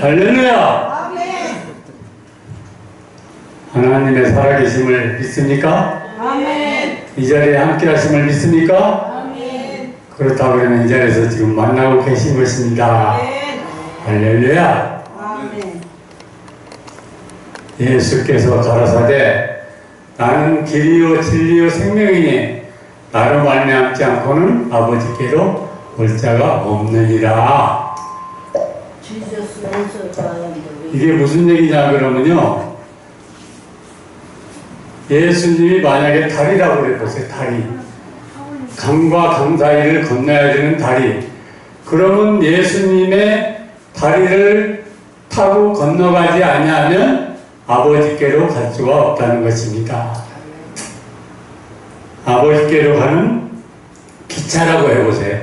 할렐루야! 하나님의 살아계심을 믿습니까? 이 자리에 함께 하심을 믿습니까? 그렇다고 그러면 이 자리에서 지금 만나고 계신 것입니다. 할렐루야! 예수께서 가라사대 나는 길이요 진리요 생명이니 나로 말미암지 않고는 아버지께로 올 자가 없느니라. 이게 무슨 얘기냐 그러면요, 예수님이 만약에 다리라고 그래보세요. 다리, 강과 강 사이를 건너야 되는 다리. 그러면 예수님의 다리를 타고 건너가지 아니하면 아버지께로 갈 수가 없다는 것입니다. 아버지께로 가는 기차라고 해보세요.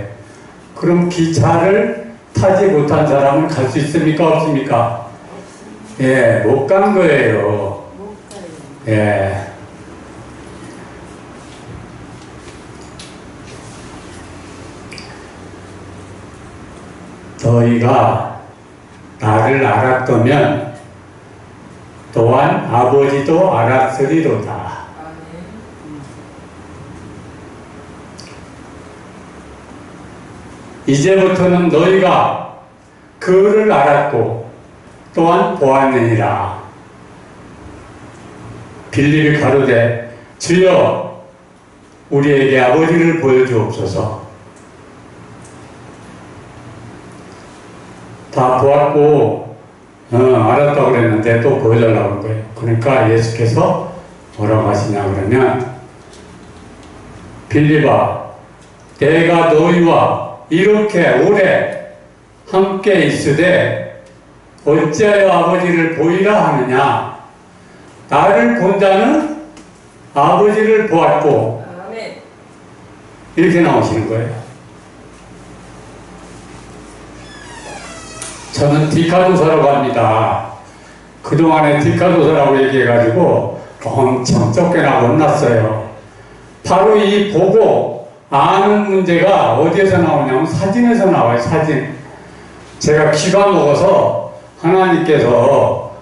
그럼 기차를 타지 못한 사람은 갈 수 있습니까? 없습니까? 예, 못 간 거예요. 예. 너희가 나를 알았다면 또한 아버지도 알았으리로다. 이제부터는 너희가 그를 알았고 또한 보았느니라. 빌립이 가로되 주여 우리에게 아버지를 보여주옵소서. 다 보았고 알았다고 그랬는데 또 보여달라고 한 거예요. 그러니까 예수께서 뭐라고 하시냐 그러면, 빌립아 내가 너희와 이렇게 오래 함께 있으되 어찌하여 아버지를 보이라 하느냐. 나를 본 자는 아버지를 보았고, 이렇게 나오시는 거예요. 저는 디카도서라고 합니다. 그동안에 디카도서라고 얘기해가지고 엄청 쫓겨나고 혼났어요. 바로 이 보고 아는 문제가 어디에서 나오냐면 사진에서 나와요. 사진. 제가 귀가 먹어서 하나님께서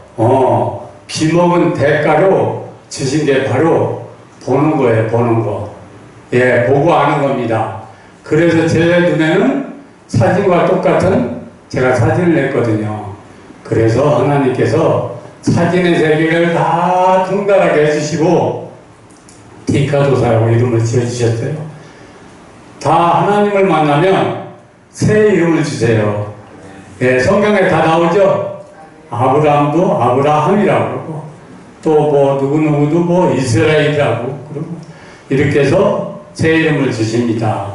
비 먹은 대가로 주신 게 바로 보는 거예요. 보는 거. 예, 보고 아는 겁니다. 그래서 제 눈에는 사진과 똑같은 제가 사진을 냈거든요. 그래서 하나님께서 사진의 세계를 다 통달하게 해주시고 디카도사라고 이름을 지어주셨어요. 다 하나님을 만나면 새 이름을 주세요. 예, 성경에 다 나오죠. 아브라함도 아브라함이라고 그러고 또 뭐 누구누구도 뭐 이스라엘이라고 그러고 이렇게 해서 새 이름을 주십니다.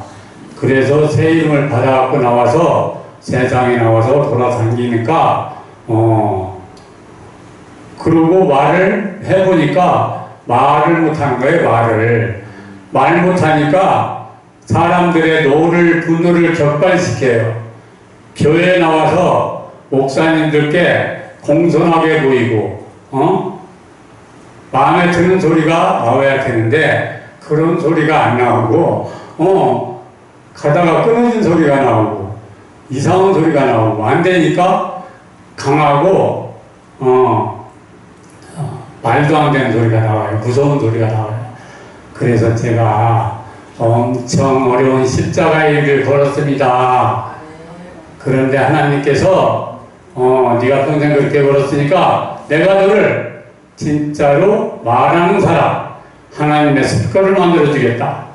그래서 새 이름을 받아갖고 나와서 세상에 나와서 돌아다니니까 그러고 말을 해보니까 말을 못하는 거예요. 말 못하니까 사람들의 노를 분노를 격발시켜요. 교회에 나와서 목사님들께 공손하게 보이고 마음에 드는 소리가 나와야 되는데 그런 소리가 안 나오고 가다가 끊어진 소리가 나오고 이상한 소리가 나오고 안 되니까 강하고 말도 안 되는 소리가 나와요. 무서운 소리가 나와요. 그래서 제가 엄청 어려운 십자가의 길을 걸었습니다. 그런데 하나님께서 네가 평생 그렇게 걸었으니까 내가 너를 진짜로 말하는 사람, 하나님의 습관을 만들어주겠다.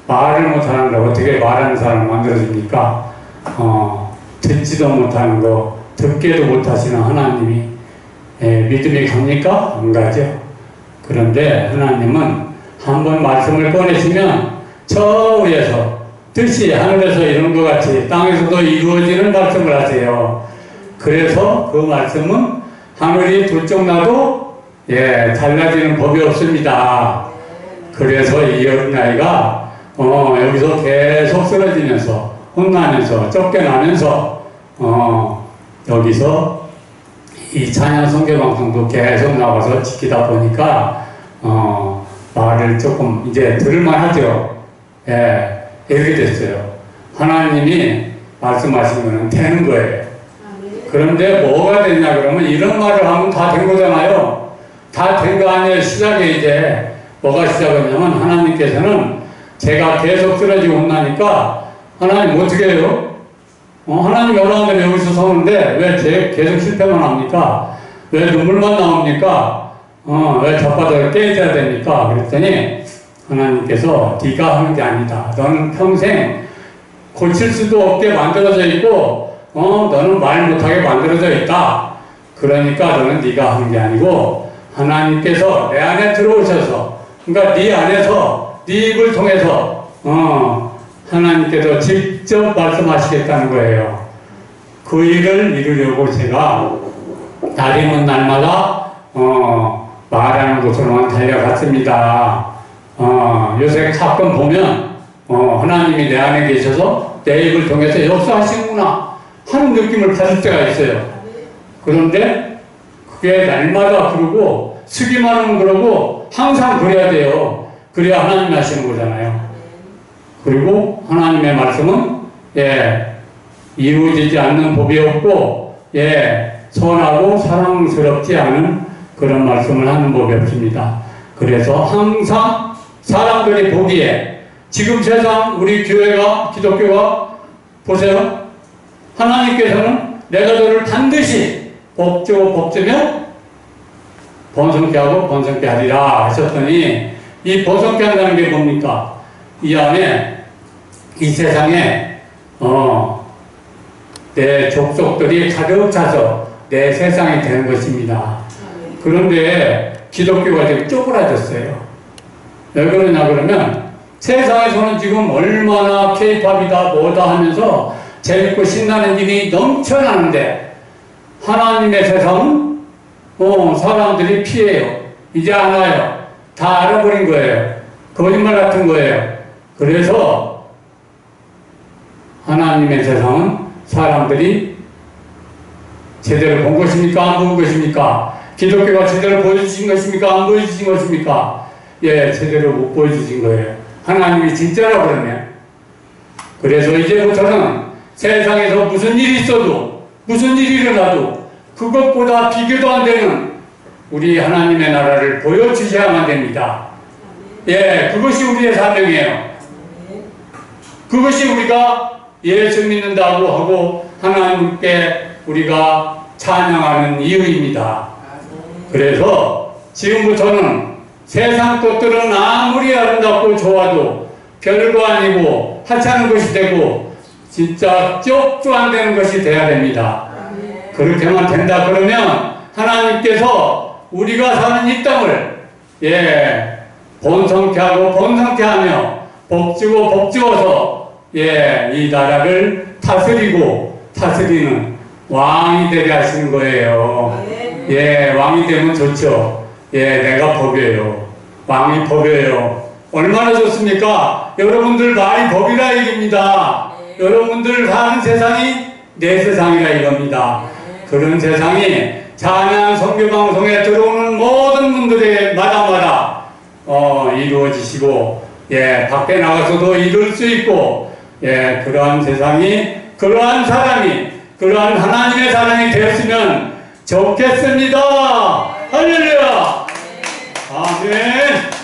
말을 못하는 거 어떻게 말하는 사람을 만들어줍니까? 듣지도 못하는 거 듣게도 못하시는 하나님이 믿음이 갑니까? 안 가죠. 그런데 하나님은 한번 말씀을 꺼내시면 저 위에서 뜻이 하늘에서 이룬 것 같이 땅에서도 이루어지는 말씀을 하세요. 그래서 그 말씀은 하늘이 둘쪽 나도 달라지는 법이 없습니다. 그래서 이 어린아이가 여기서 계속 쓰러지면서 혼나면서 쫓겨나면서 여기서 이 찬양 선교방송도 계속 나와서 지키다 보니까 말을 조금 이제 들을만 하죠. 이렇게 됐어요. 하나님이 말씀하신 거는 되는 거예요. 그런데 뭐가 됐냐 그러면 이런 말을 하면 다 된 거잖아요. 다 된 거 아니에요. 시작에 이제 뭐가 시작했냐면 하나님께서는 제가 계속 쓰러지고 혼나니까 하나님 어떻게 해요? 하나님 여러분들 여기서 서는데 왜 계속 실패만 합니까? 왜 눈물만 나옵니까? 왜 혓바닥에 깨져야 됩니까? 그랬더니 하나님께서 네가 하는 게 아니다. 너는 평생 고칠 수도 없게 만들어져 있고 너는 말 못하게 만들어져 있다. 그러니까 너는 네가 하는 게 아니고 하나님께서 내 안에 들어오셔서 그러니까 네 안에서 네 입을 통해서 하나님께서 직접 말씀하시겠다는 거예요. 그 일을 이루려고 제가 날이면 날마다 말하는 곳으로만 달려갔습니다. 요새 가끔 보면 하나님이 내 안에 계셔서 내 입을 통해서 역사하시는구나 하는 느낌을 받을 때가 있어요. 그런데 그게 날마다 그러고 쓰기만 하면 그러고 항상 그래야 돼요. 그래야 하나님 하시는 거잖아요. 그리고 하나님의 말씀은 이루어지지 않는 법이 없고 선하고 사랑스럽지 않은 그런 말씀을 하는 법이 없습니다. 그래서 항상 사람들이 보기에 지금 세상 우리 교회가 기독교가 보세요. 하나님께서는 내가 너를 반드시 복주며 번성케 하고 번성케 하리라 하셨더니 이 번성케 한다는 게 뭡니까? 이 안에 이 세상에 내 족속들이 가득 차서 내 세상이 되는 것입니다. 그런데 기독교가 지금 쪼그라졌어요. 왜 그러냐 그러면 세상에서는 지금 얼마나 케이팝이다 뭐다 하면서 재밌고 신나는 일이 넘쳐나는데 하나님의 세상은 사람들이 피해요. 이제 안 와요. 다 알아버린 거예요. 거짓말 같은 거예요. 그래서 하나님의 세상은 사람들이 제대로 본 것입니까? 안 본 것입니까? 기독교가 제대로 보여주신 것입니까? 안 보여주신 것입니까? 제대로 못 보여주신 거예요. 하나님이 진짜라 그러면. 그래서 이제부터는 세상에서 무슨 일이 있어도 무슨 일이 일어나도 그것보다 비교도 안 되는 우리 하나님의 나라를 보여주셔야만 됩니다. 그것이 우리의 사명이에요. 그것이 우리가 예수 믿는다고 하고 하나님께 우리가 찬양하는 이유입니다. 그래서 지금부터는 세상 것들은 아무리 아름답고 좋아도 별거 아니고 하찮은 것이 되고 진짜 쪽도 안 되는 것이 돼야 됩니다. 그렇게만 된다 그러면 하나님께서 우리가 사는 이 땅을 번성케 하고 번성케 하며 복주고 복주어서 이 나라를 다스리는 왕이 되게 하시는 거예요. 왕이 되면 좋죠. 내가 법이에요. 왕이 법이에요. 얼마나 좋습니까? 여러분들 말이 법이라 이깁니다. 여러분들 사는 세상이 내 세상이라 이겁니다. 그런 세상이 찬양 선교방송에 들어오는 모든 분들의 마다마다 이루어지시고 밖에 나가서도 이룰 수 있고 그러한 세상이 그러한 사람이 그러한 하나님의 사람이 되었으면 좋겠습니다. 할렐루야. 아멘.